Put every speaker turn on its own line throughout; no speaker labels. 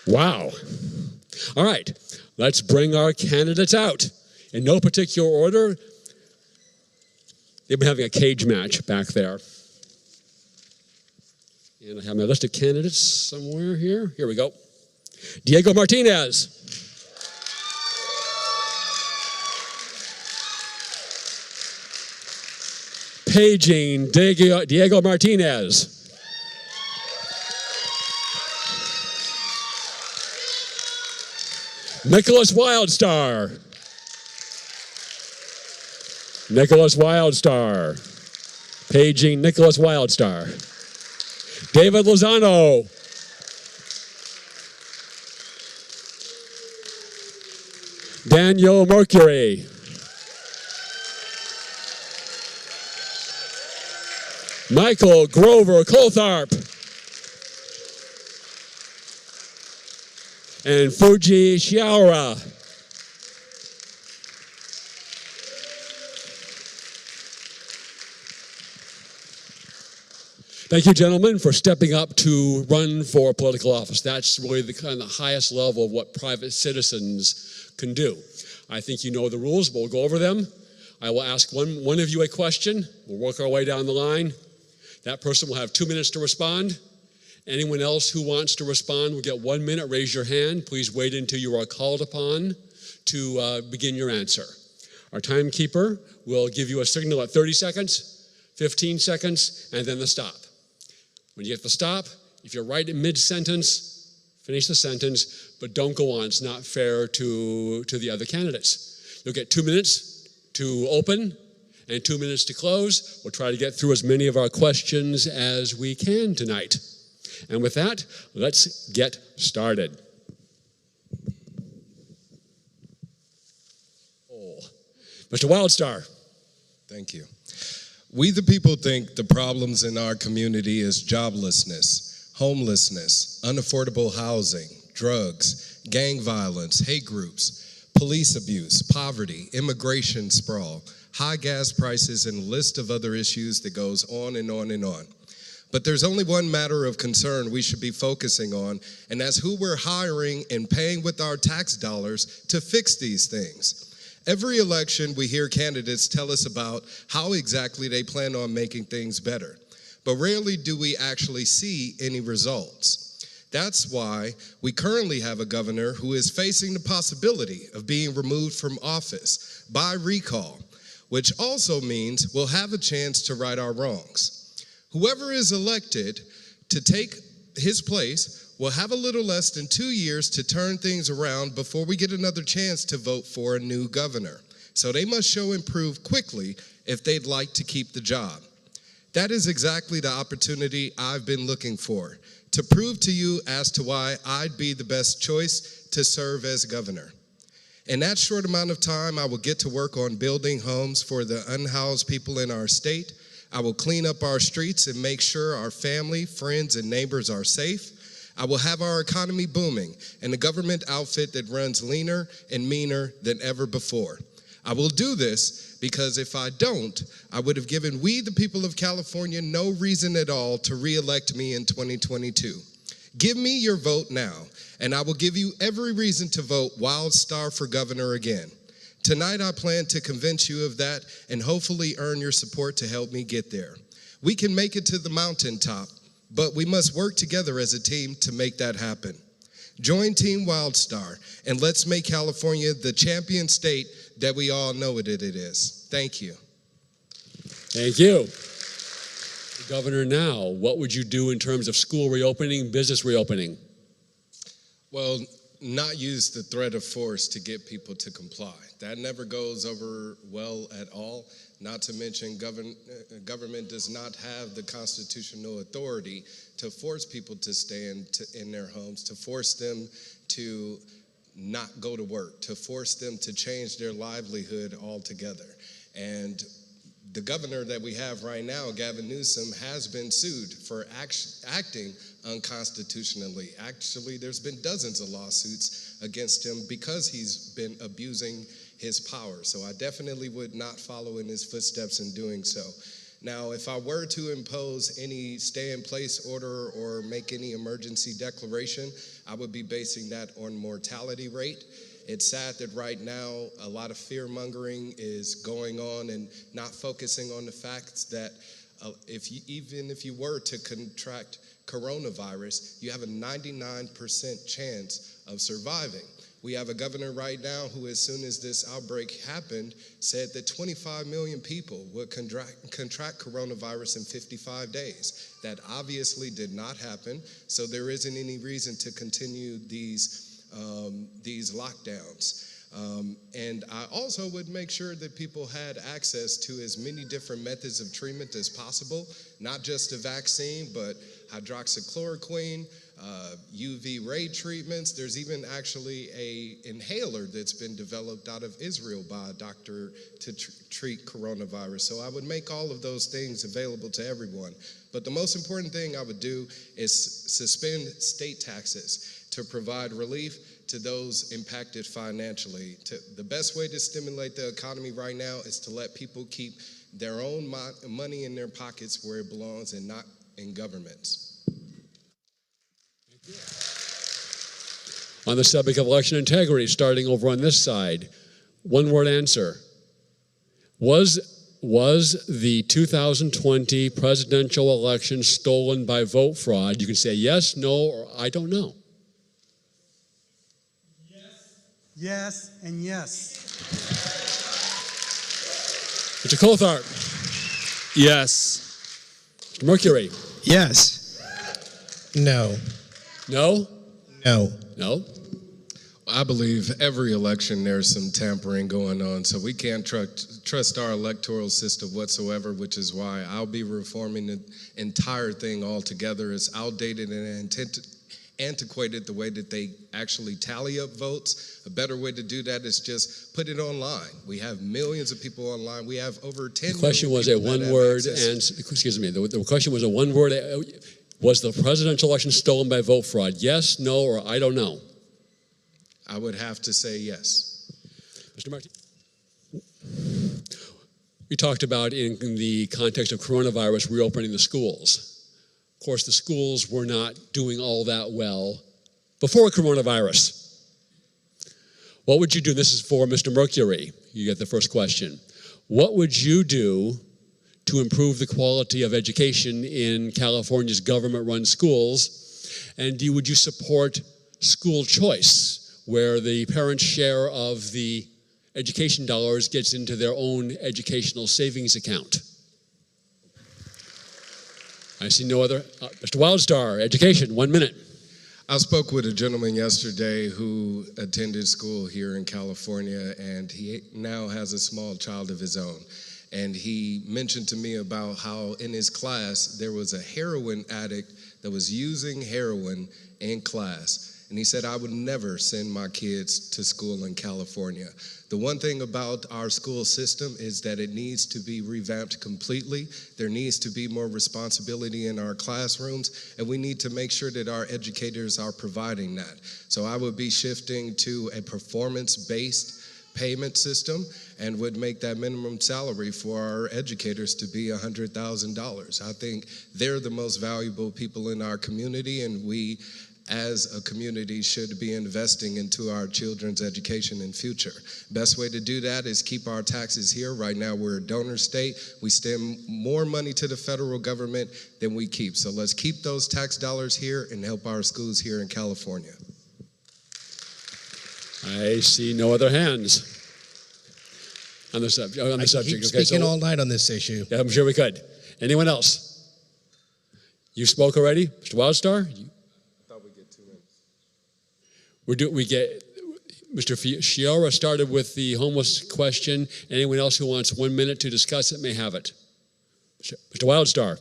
Wow. All right, let's bring our candidates out. In no particular order. They've been having a cage match back there. And I have my list of candidates somewhere here. Here we go. Diego Martinez. Paging Diego Martinez. Nickolas Wildstar. Nickolas Wildstar. Paging Nickolas Wildstar. David Lozano. Daniel Mercury. Michael Grover Coltharp. And Fuji Shiaura. Thank you, gentlemen, for stepping up to run for political office. That's really the kind of the highest level of what private citizens can do. I think you know the rules, but we'll go over them. I will ask one of you a question. We'll work our way down the line. That person will have 2 minutes to respond. Anyone else who wants to respond will get 1 minute. Raise your hand. Please wait until you are called upon to begin your answer. Our timekeeper will give you a signal at 30 seconds, 15 seconds, and then the stop. When you get the stop, if you're right in mid-sentence, finish the sentence, but don't go on. It's not fair to the other candidates. You'll get 2 minutes to open and 2 minutes to close. We'll try to get through as many of our questions as we can tonight. And with that, let's get started. Mr. Wildstar.
Thank you. We the people think the problems in our community is joblessness, homelessness, unaffordable housing, drugs, gang violence, hate groups, police abuse, poverty, immigration sprawl, high gas prices, and a list of other issues that goes on and on and on. But there's only one matter of concern we should be focusing on, and that's who we're hiring and paying with our tax dollars to fix these things. Every election, we hear candidates tell us about how exactly they plan on making things better, but rarely do we actually see any results. That's why we currently have a governor who is facing the possibility of being removed from office by recall, which also means we'll have a chance to right our wrongs. Whoever is elected to take his place will have a little less than 2 years to turn things around before we get another chance to vote for a new governor. So they must show and prove quickly if they'd like to keep the job. That is exactly the opportunity I've been looking for, to prove to you as to why I'd be the best choice to serve as governor. In that short amount of time, I will get to work on building homes for the unhoused people in our state. I will clean up our streets and make sure our family, friends, and neighbors are safe. I will have our economy booming and a government outfit that runs leaner and meaner than ever before. I will do this because if I don't, I would have given we, the people of California, no reason at all to re-elect me in 2022. Give me your vote now, and I will give you every reason to vote Wildstar for governor again. Tonight, I plan to convince you of that and hopefully earn your support to help me get there. We can make it to the mountaintop, but we must work together as a team to make that happen. Join Team Wildstar, and let's make California the champion state that we all know it is. Thank you.
Thank you. Governor, now, what would you do in terms of school reopening, business reopening?
Well, not use the threat of force to get people to comply. That never goes over well at all. Not to mention government does not have the constitutional authority to force people to stay in their homes, to force them to not go to work, to force them to change their livelihood altogether. And the governor that we have right now, Gavin Newsom, has been sued for acting unconstitutionally. Actually, there's been dozens of lawsuits against him because he's been abusing his power. So I definitely would not follow in his footsteps in doing so. Now, if I were to impose any stay-in-place order or make any emergency declaration, I would be basing that on mortality rate. It's sad that right now a lot of fear-mongering is going on and not focusing on the fact that even if you were to contract coronavirus, you have a 99% chance of surviving. We have a governor right now who, as soon as this outbreak happened, said that 25 million people would contract coronavirus in 55 days. That obviously did not happen, so there isn't any reason to continue these lockdowns. And I also would make sure that people had access to as many different methods of treatment as possible, not just a vaccine, but hydroxychloroquine, UV ray treatments. There's even actually an inhaler that's been developed out of Israel by a doctor to treat coronavirus. So I would make all of those things available to everyone. But the most important thing I would do is suspend state taxes to provide relief to those impacted financially. The best way to stimulate the economy right now is to let people keep their own money in their pockets where it belongs and not in governments.
On the subject of election integrity, starting over on this side, one-word answer. Was the 2020 presidential election stolen by vote fraud? You can say yes, no, or I don't know.
Yes, and yes.
Mr. Coulthard.
Yes.
Mr. Mercury.
Yes. No.
No?
No.
No?
I believe every election there's some tampering going on, so we can't trust our electoral system whatsoever, which is why I'll be reforming the entire thing altogether. It's outdated and antiquated the way that they actually tally up votes. A better way to do that is just put it online. We have millions of people online. We have over 10
The question
million
was a one-word answer. Excuse me. The question was a one-word. Was the presidential election stolen by vote fraud? Yes, no, or I don't know.
I would have to say yes.
Mr. Martin. We talked about in the context of coronavirus reopening the schools. Of course, the schools were not doing all that well before coronavirus. What would you do? This is for Mr. Mercury. You get the first question. What would you do to improve the quality of education in California's government-run schools? And would you support school choice, where the parents' share of the education dollars gets into their own educational savings account? I see no other. Mr. Wildstar, education, 1 minute.
I spoke with a gentleman yesterday who attended school here in California, and he now has a small child of his own. And he mentioned to me about how in his class there was a heroin addict that was using heroin in class. And he said, I would never send my kids to school in California. The one thing about our school system is that it needs to be revamped completely. There needs to be more responsibility in our classrooms, and we need to make sure that our educators are providing that. So I would be shifting to a performance-based payment system and would make that minimum salary for our educators to be $100,000. I think they're the most valuable people in our community, and we as a community should be investing into our children's education and future. Best way to do that is keep our taxes here. Right now we're a donor state. We send more money to the federal government than we keep. So let's keep those tax dollars here and help our schools here in California.
I see no other hands on the subject.
I could keep speaking all night on this issue.
Yeah, I'm sure we could. Anyone else? You spoke already, Mr. Wildstar? We get Mr. Fiora started with the homeless question. Anyone else who wants 1 minute to discuss it may have it. Mr. Wildstar.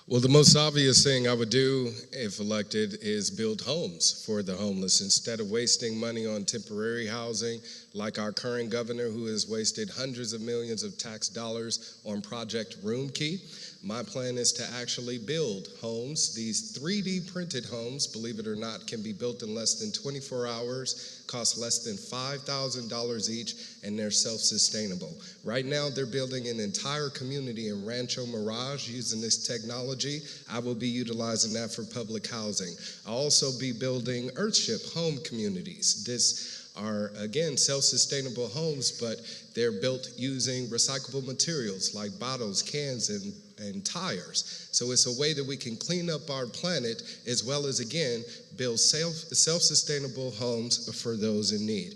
Well, the most obvious thing I would do if elected is build homes for the homeless instead of wasting money on temporary housing like our current governor, who has wasted hundreds of millions of tax dollars on Project Room Key. My plan is to actually build homes. These 3D printed homes, believe it or not, can be built in less than 24 hours, cost less than $5,000 each, and they're self-sustainable. Right now, they're building an entire community in Rancho Mirage using this technology. I will be utilizing that for public housing. I'll also be building Earthship home communities. This are, again, self-sustainable homes, but they're built using recyclable materials like bottles, cans, and tires. So it's a way that we can clean up our planet as well as, again, build self-sustainable homes for those in need.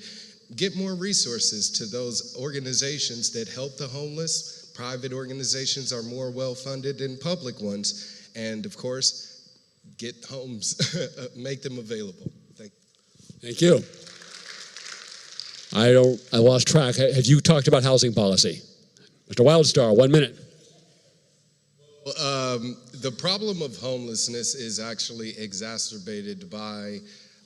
Get more resources to those organizations that help the homeless. Private organizations are more well-funded than public ones. And, of course, get homes, make them available.
Thank you. I lost track. Have you talked about housing policy? Mr. Wildstar, 1 minute.
The problem of homelessness is actually exacerbated by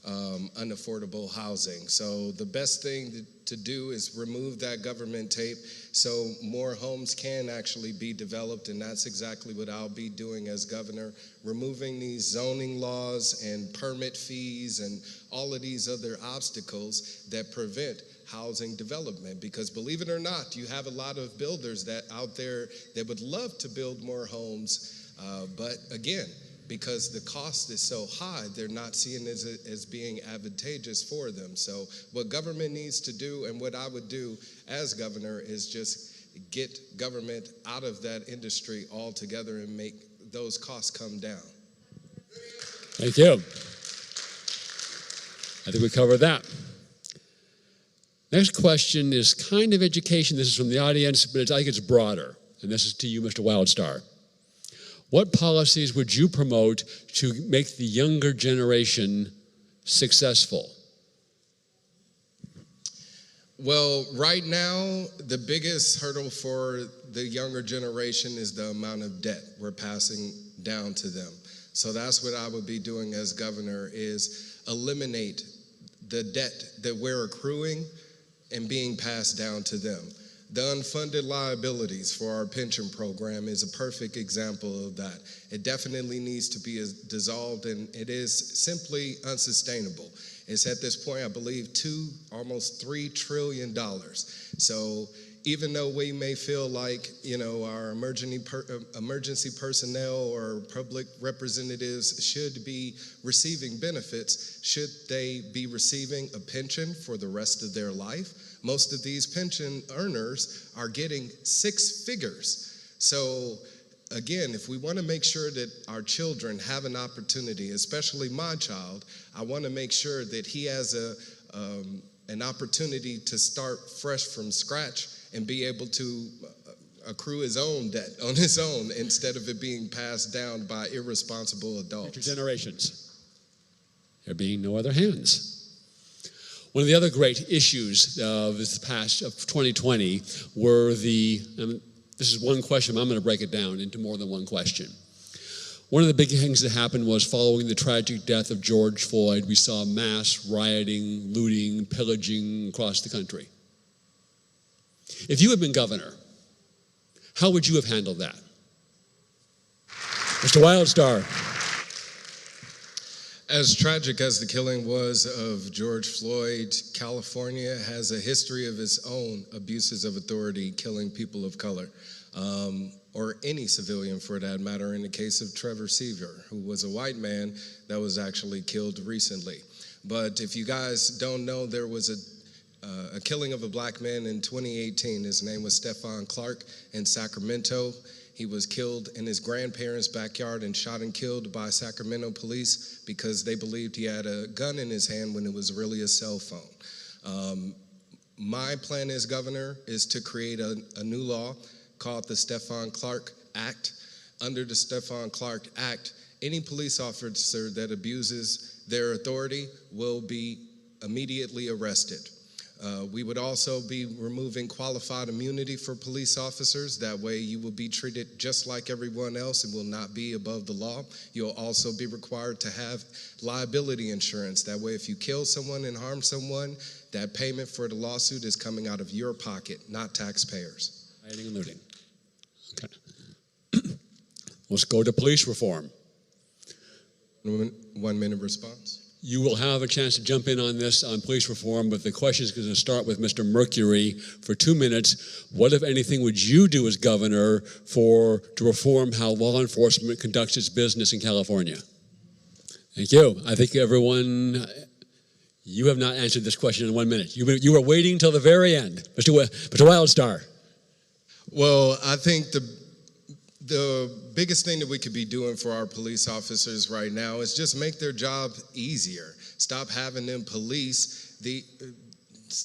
unaffordable housing. So the best thing to do is remove that government tape so more homes can actually be developed, and that's exactly what I'll be doing as governor, removing these zoning laws and permit fees and all of these other obstacles that prevent housing development. Because believe it or not, you have a lot of builders that out there that would love to build more homes, but again, because the cost is so high, they're not seeing it as being advantageous for them. So what government needs to do, and what I would do as governor, is just get government out of that industry altogether and make those costs come down.
Thank you. I think we covered that. Next question is kind of education. This is from the audience, but I think it's broader. And this is to you, Mr. Wildstar. What policies would you promote to make the younger generation successful?
Well, right now, the biggest hurdle for the younger generation is the amount of debt we're passing down to them. So that's what I would be doing as governor, is eliminate the debt that we're accruing and being passed down to them. The unfunded liabilities for our pension program is a perfect example of that. It definitely needs to be dissolved, and it is simply unsustainable. It's at this point, I believe, almost $3 trillion. So even though we may feel like, our emergency personnel or public representatives should be receiving benefits, should they be receiving a pension for the rest of their life? Most of these pension earners are getting 6 figures. So again, if we want to make sure that our children have an opportunity, especially my child, I want to make sure that he has an opportunity to start fresh from scratch and be able to accrue his own debt on his own instead of it being passed down by irresponsible adults.
Future generations. There being no other hands. One of the other great issues of this past of 2020 were this is one question, but I'm going to break it down into more than one question. One of the big things that happened was following the tragic death of George Floyd, we saw mass rioting, looting, pillaging across the country. If you had been governor, how would you have handled that? Mr. Wildstar.
As tragic as the killing was of George Floyd, California has a history of its own abuses of authority, killing people of color, or any civilian for that matter, in the case of Trevor Seaver, who was a white man that was actually killed recently. But if you guys don't know, there was a killing of a black man in 2018. His name was Stephon Clark in Sacramento. He was killed in his grandparents' backyard and shot and killed by Sacramento police because they believed he had a gun in his hand when it was really a cell phone. My plan as governor is to create a new law called the Stephon Clark Act. Under the Stephon Clark Act, any police officer that abuses their authority will be immediately arrested. We would also be removing qualified immunity for police officers. That way you will be treated just like everyone else and will not be above the law. You'll also be required to have liability insurance. That way if you kill someone and harm someone, that payment for the lawsuit is coming out of your pocket, not taxpayers.
Rioting and looting. Okay. Let's go to police reform.
1 minute response.
You will have a chance to jump in on this on police reform, but the question is going to start with Mr. Mercury for 2 minutes. What, if anything, would you do as governor to reform how law enforcement conducts its business in California? Thank you. I think everyone, you have not answered this question in 1 minute. You were waiting until the very end. Mr. Wildstar.
Well, I think the biggest thing that we could be doing for our police officers right now is just make their job easier. Stop having them police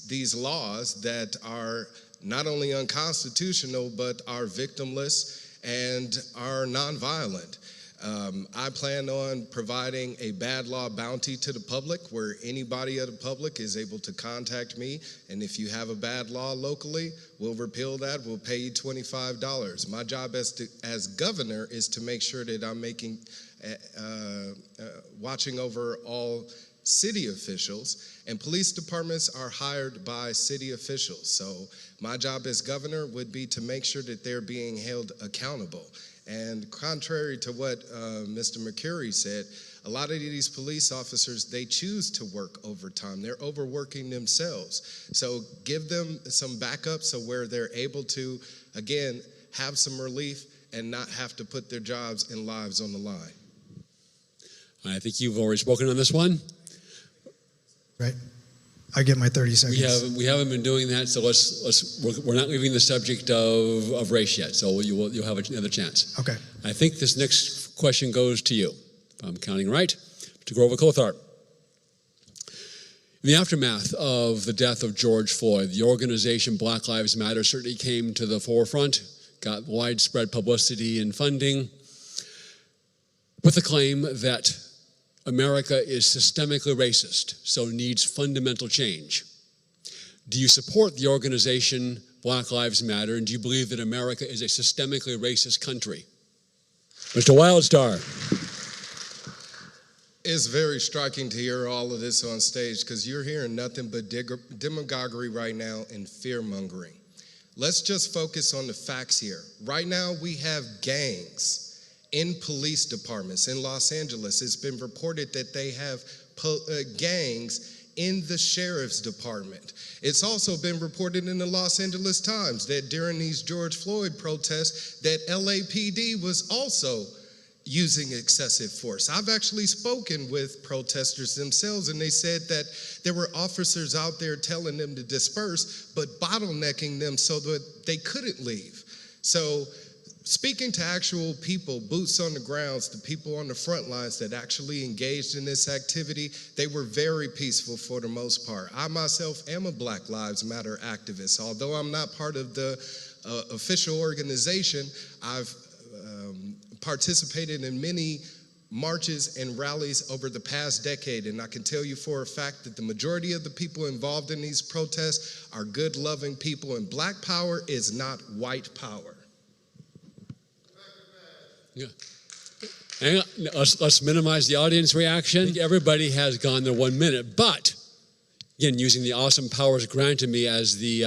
these laws that are not only unconstitutional, but are victimless and are nonviolent. I plan on providing a bad law bounty to the public where anybody of the public is able to contact me, and if you have a bad law locally, we'll repeal that, we'll pay you $25. My job as governor is to make sure that I'm watching over all city officials, and police departments are hired by city officials. So my job as governor would be to make sure that they're being held accountable. And contrary to what Mr. McCurry said, a lot of these police officers, they choose to work overtime. They're overworking themselves. So give them some backup so where they're able to, again, have some relief and not have to put their jobs and lives on the line.
I think you've already spoken on this one.
Right. I get my 30 seconds.
We haven't been doing that, so we're not leaving the subject of race yet, so you'll have another chance.
Okay.
I think this next question goes to you, if I'm counting right, to Grover Clotharp. In the aftermath of the death of George Floyd, the organization Black Lives Matter certainly came to the forefront, got widespread publicity and funding, with the claim that America is systemically racist, so needs fundamental change. Do you support the organization Black Lives Matter, and do you believe that America is a systemically racist country? Mr. Wildstar.
It's very striking to hear all of this on stage because you're hearing nothing but demagoguery right now and fear-mongering. Let's just focus on the facts here. Right now, we have gangs in police departments in Los Angeles. It's been reported that they have gangs in the sheriff's department. It's also been reported in the Los Angeles Times that during these George Floyd protests that LAPD was also using excessive force. I've actually spoken with protesters themselves, and they said that there were officers out there telling them to disperse, but bottlenecking them so that they couldn't leave. So speaking to actual people, boots on the grounds, the people on the front lines that actually engaged in this activity, they were very peaceful for the most part. I myself am a Black Lives Matter activist. Although I'm not part of the official organization, I've participated in many marches and rallies over the past decade, and I can tell you for a fact that the majority of the people involved in these protests are good, loving people, and Black power is not white power.
Yeah. Hang on. Let's minimize the audience reaction. I think everybody has gone their 1 minute, but again, using the awesome powers granted me as the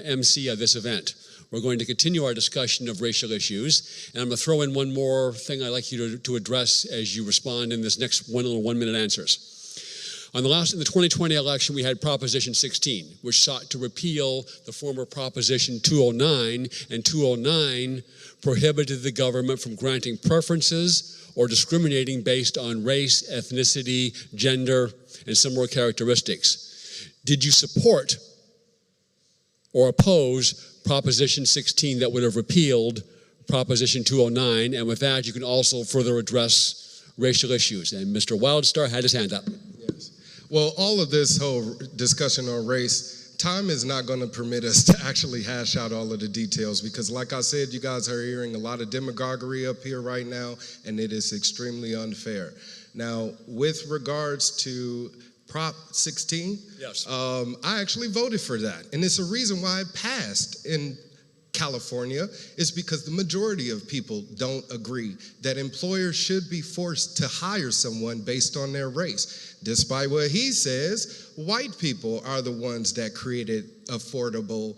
MC of this event, we're going to continue our discussion of racial issues, and I'm going to throw in one more thing I'd like you to address as you respond in this next 1 minute answers. In the 2020 election, we had Proposition 16, which sought to repeal the former Proposition 209, and 209 prohibited the government from granting preferences or discriminating based on race, ethnicity, gender, and similar characteristics. Did you support or oppose Proposition 16 that would have repealed Proposition 209? And with that, you can also further address racial issues. And Mr. Wildstar had his hand up.
Yes. Well, all of this whole discussion on race, time is not going to permit us to actually hash out all of the details because, like I said, you guys are hearing a lot of demagoguery up here right now, and it is extremely unfair. Now, with regards to Prop 16,
yes.
I actually voted for that, and it's a reason why it passed in California is because the majority of people don't agree that employers should be forced to hire someone based on their race. Despite what he says, white people are the ones that created affordable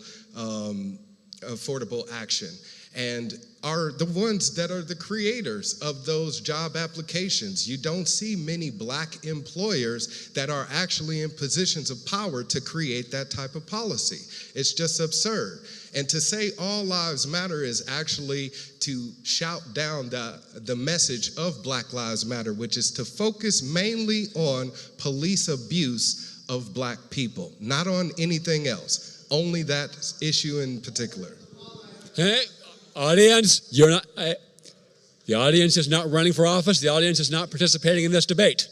action. and are the ones that are the creators of those job applications. You don't see many black employers that are actually in positions of power to create that type of policy. It's just absurd. And to say all lives matter is actually to shout down the message of Black Lives Matter, which is to focus mainly on police abuse of black people, not on anything else, only that issue in particular.
Hey, audience, the audience is not running for office. The audience is not participating in this debate.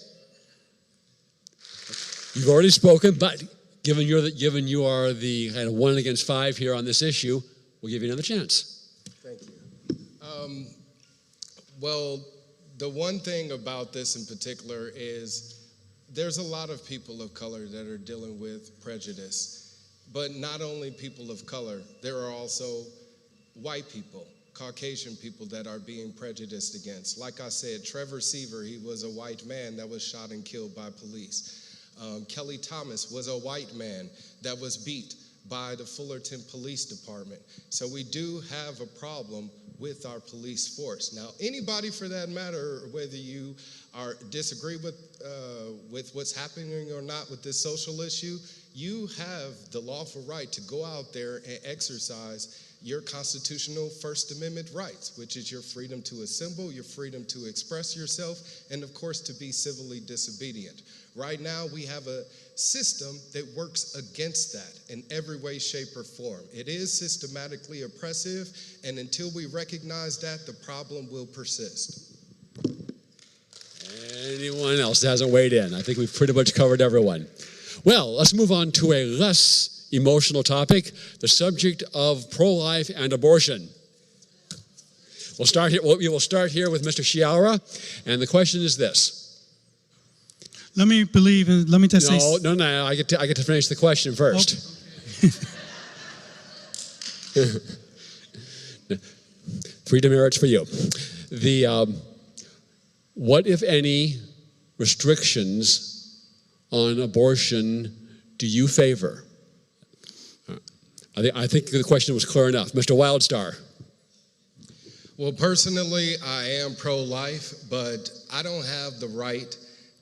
You've already spoken, but given you are the kind of 1 against 5 here on this issue, we'll give you another chance.
Thank you. Well, the one thing about this in particular is there's a lot of people of color that are dealing with prejudice, but not only people of color, there are also white people, Caucasian people that are being prejudiced against. Like I said, Trevor Seaver, he was a white man that was shot and killed by police. Kelly Thomas was a white man that was beat by the Fullerton Police Department. So we do have a problem with our police force. Now, anybody for that matter, whether you disagree with what's happening or not with this social issue, you have the lawful right to go out there and exercise your constitutional First Amendment rights, which is your freedom to assemble, your freedom to express yourself, and of course to be civilly disobedient. Right now, we have a system that works against that in every way, shape, or form. It is systematically oppressive, and until we recognize that, the problem will persist.
Anyone else that hasn't weighed in? I think we've pretty much covered everyone. Well, let's move on to a less emotional topic, the subject of pro-life and abortion. We'll start here. We will start here with Mr. Chiara, and the question is this.
Let me just say.
No. I get to finish the question first. Okay. Free demerits for you. What, if any, restrictions on abortion do you favor? I think the question was clear enough. Mr. Wildstar.
Well, personally, I am pro-life, but I don't have the right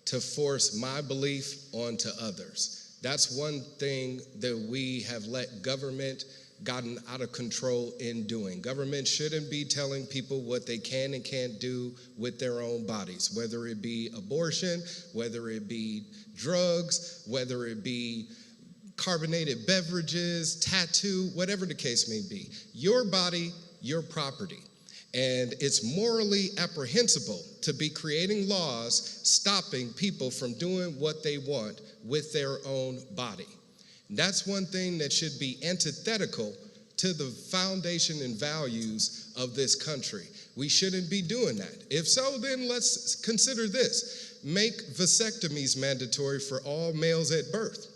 to force my belief onto others. That's one thing that we have let government gotten out of control in doing. Government shouldn't be telling people what they can and can't do with their own bodies, whether it be abortion, whether it be drugs, whether it be carbonated beverages, tattoo, whatever the case may be. Your body, your property. And it's morally apprehensible to be creating laws stopping people from doing what they want with their own body. And that's one thing that should be antithetical to the foundation and values of this country. We shouldn't be doing that. If so, then let's consider this. Make vasectomies mandatory for all males at birth,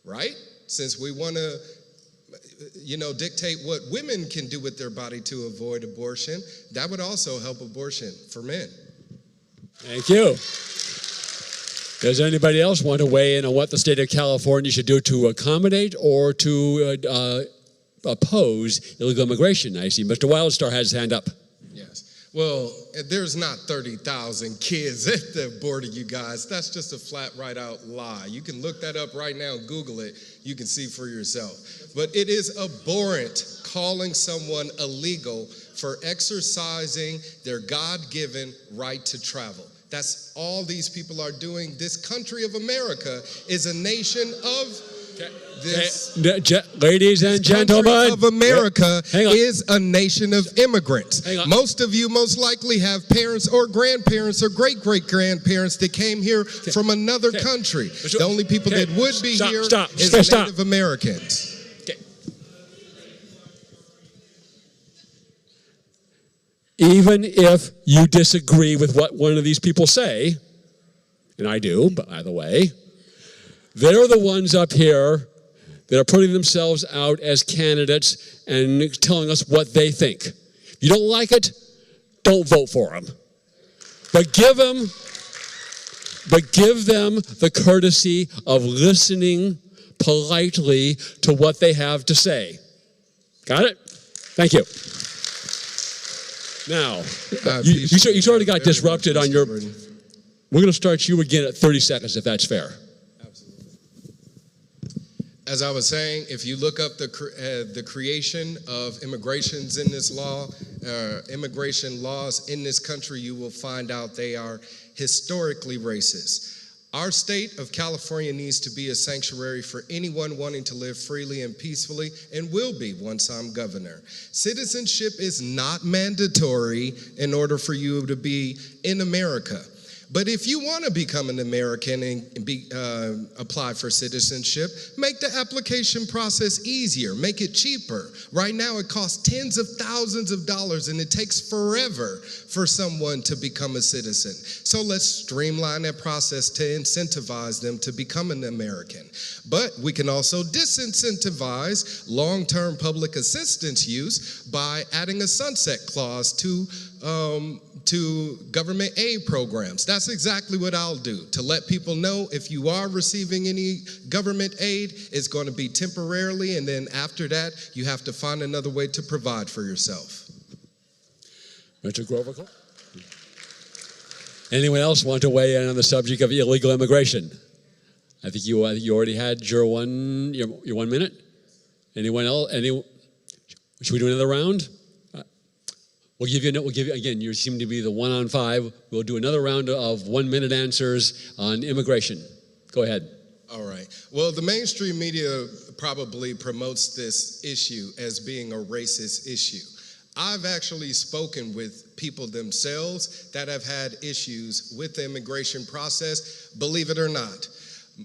right? Since we want to dictate what women can do with their body to avoid abortion, that would also help abortion for men.
Thank you. Does anybody else want to weigh in on what the state of California should do to accommodate or to oppose illegal immigration? I see Mr. Wildstar has his hand up.
Yes. Well, there's not 30,000 kids at the border, you guys. That's just a flat right out lie. You can look that up right now, Google it. You can see for yourself. But it is abhorrent calling someone illegal for exercising their God-given right to travel. That's all these people are doing. This country of America is a nation of this.
Ladies and gentlemen,
of America is a nation of immigrants. Most of you most likely have parents or grandparents or great-great-grandparents that came here from another country. The only people that would be here is Native Americans.
Even if you disagree with what one of these people say, and I do, by the way, they're the ones up here that are putting themselves out as candidates and telling us what they think. If you don't like it, don't vote for them. But give them the courtesy of listening politely to what they have to say. Got it? Thank you. Now, you sort of got disrupted on your... We're going to start you again at 30 seconds, if that's fair.
Absolutely. As I was saying, if you look up the creation of immigrations in this law, immigration laws in this country, you will find out they are historically racist. Our state of California needs to be a sanctuary for anyone wanting to live freely and peacefully, and will be once I'm governor. Citizenship is not mandatory in order for you to be in America. But if you want to become an American and apply for citizenship, make the application process easier, make it cheaper. Right now it costs tens of thousands of dollars and it takes forever for someone to become a citizen. So let's streamline that process to incentivize them to become an American. But we can also disincentivize long-term public assistance use by adding a sunset clause to government aid programs. That's exactly what I'll do, to let people know if you are receiving any government aid, it's going to be temporarily, and then after that, you have to find another way to provide for yourself.
Mr. Grover? Anyone else want to weigh in on the subject of illegal immigration? I think you already had your 1 minute. Anyone else? Should we do another round? We'll give you again. You seem to be the 1 on 5. We'll do another round of 1 minute answers on immigration. Go ahead.
All right. Well, the mainstream media probably promotes this issue as being a racist issue. I've actually spoken with people themselves that have had issues with the immigration process. Believe it or not,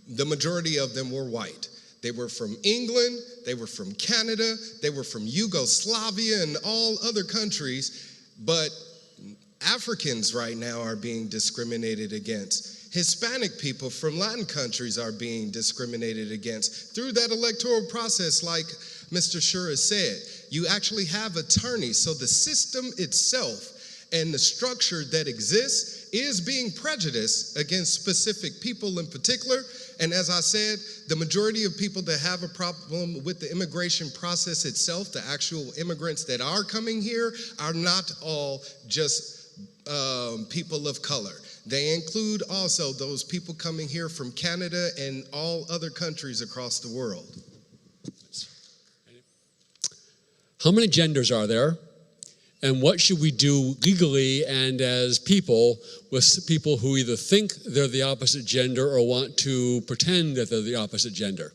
the majority of them were white. They were from England, they were from Canada, they were from Yugoslavia and all other countries, but Africans right now are being discriminated against. Hispanic people from Latin countries are being discriminated against through that electoral process, like Mr. Shura said. You actually have attorneys, so the system itself and the structure that exists is being prejudiced against specific people in particular. And as I said, the majority of people that have a problem with the immigration process itself, the actual immigrants that are coming here, are not all just people of color. They include also those people coming here from Canada and all other countries across the world.
How many genders are there? And what should we do legally and as people with people who either think they're the opposite gender or want to pretend that they're the opposite gender?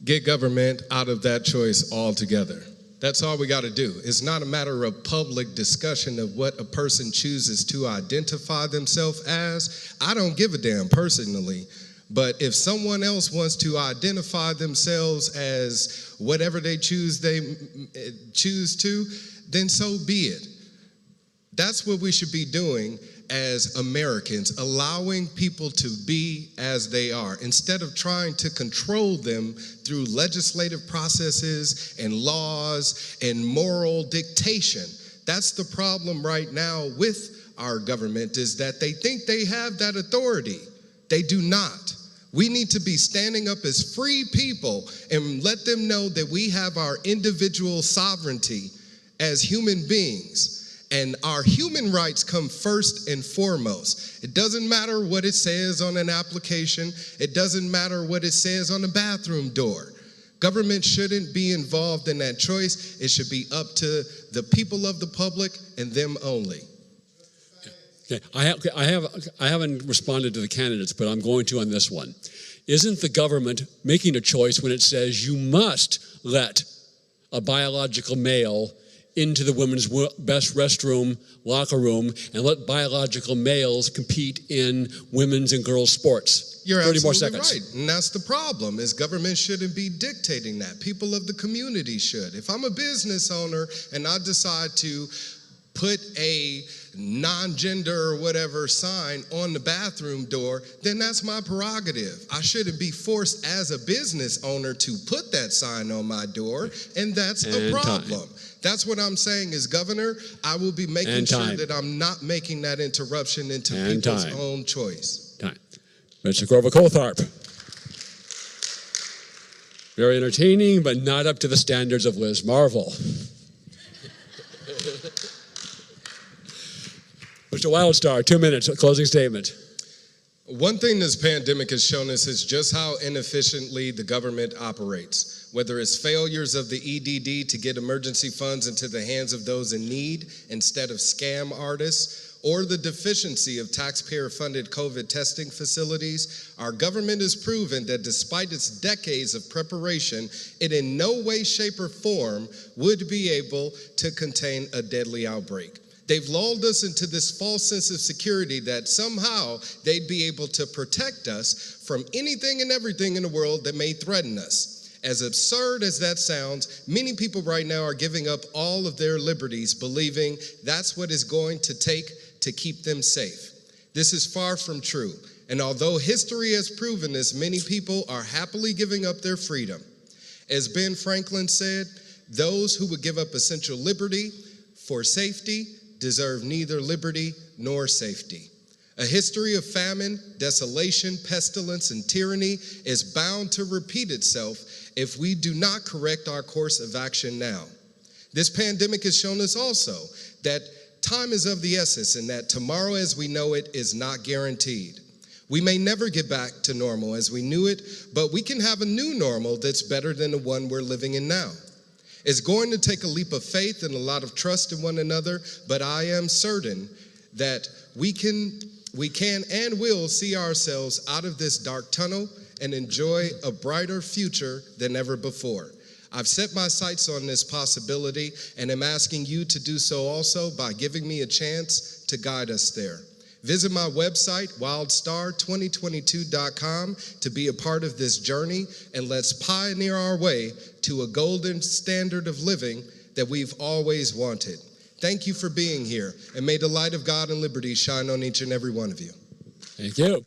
Get government out of that choice altogether. That's all we got to do. It's not a matter of public discussion of what a person chooses to identify themselves as. I don't give a damn personally. But if someone else wants to identify themselves as whatever they choose to, then so be it. That's what we should be doing as Americans, allowing people to be as they are, instead of trying to control them through legislative processes and laws and moral dictation. That's the problem right now with our government, is that they think they have that authority. They do not. We need to be standing up as free people and let them know that we have our individual sovereignty as human beings, and our human rights come first and foremost. It doesn't matter what it says on an application. It doesn't matter what it says on a bathroom door. Government shouldn't be involved in that choice. It should be up to the people of the public and them only.
Okay. I haven't responded to the candidates, but I'm going to on this one. Isn't the government making a choice when it says you must let a biological male into the women's best restroom, locker room, and let biological males compete in women's and girls' sports?
You're
30 more
absolutely
seconds.
right, and that's the problem, is government shouldn't be dictating that. People of the community should. If I'm a business owner and I decide to put a non-gender or whatever sign on the bathroom door, then that's my prerogative. I shouldn't be forced as a business owner to put that sign on my door, and that's a problem. That's what I'm saying is, Governor, I will be making sure that I'm not making that interruption into people's own choice.
Mr. Grover Coltharp. Very entertaining, but not up to the standards of Liz Marvel. Mr. Wildstar, 2 minutes, closing statement.
One thing this pandemic has shown us is just how inefficiently the government operates. Whether it's failures of the EDD to get emergency funds into the hands of those in need instead of scam artists, or the deficiency of taxpayer-funded COVID testing facilities, our government has proven that despite its decades of preparation, it in no way, shape, or form would be able to contain a deadly outbreak. They've lulled us into this false sense of security that somehow they'd be able to protect us from anything and everything in the world that may threaten us. As absurd as that sounds, many people right now are giving up all of their liberties, believing that's what it's going to take to keep them safe. This is far from true. And although history has proven this, many people are happily giving up their freedom. As Ben Franklin said, those who would give up essential liberty for safety deserve neither liberty nor safety. A history of famine, desolation, pestilence, and tyranny is bound to repeat itself if we do not correct our course of action now. This pandemic has shown us also that time is of the essence and that tomorrow as we know it is not guaranteed. We may never get back to normal as we knew it, but we can have a new normal that's better than the one we're living in now. It's going to take a leap of faith and a lot of trust in one another, but I am certain that we can and will see ourselves out of this dark tunnel and enjoy a brighter future than ever before. I've set my sights on this possibility and am asking you to do so also by giving me a chance to guide us there. Visit my website, wildstar2022.com, to be a part of this journey, and let's pioneer our way to a golden standard of living that we've always wanted. Thank you for being here, and may the light of God and liberty shine on each and every one of you.
Thank you.